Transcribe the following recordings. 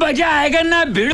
मजा आएगा ना भिड़।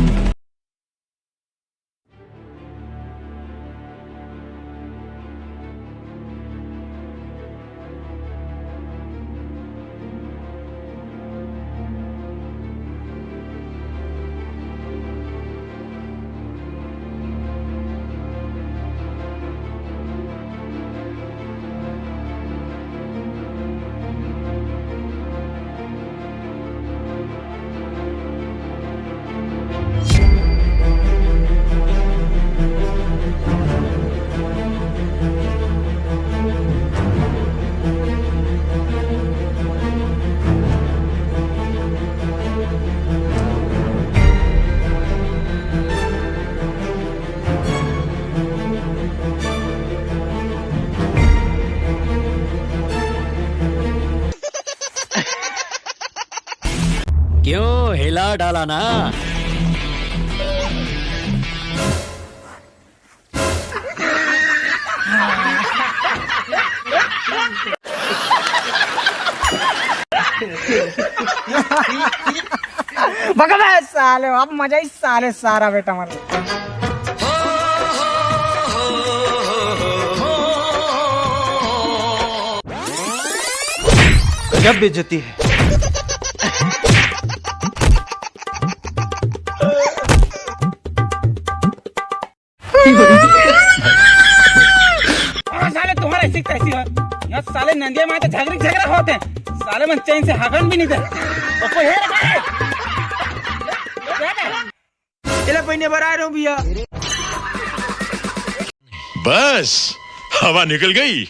क्यों हिला डाला ना। बघा बे साले, अब मजा ही साले सारा बेटा मार। गजब बेइज्जती है। साले तुम्हारा ऐसी कैसी है यहाँ साले नंदिया में तो झगड़े झगड़ा होते हैं साले मन चैन से हगन भी नहीं दे चले पहने बार आ रहा हूँ भैया। बस हवा निकल गई।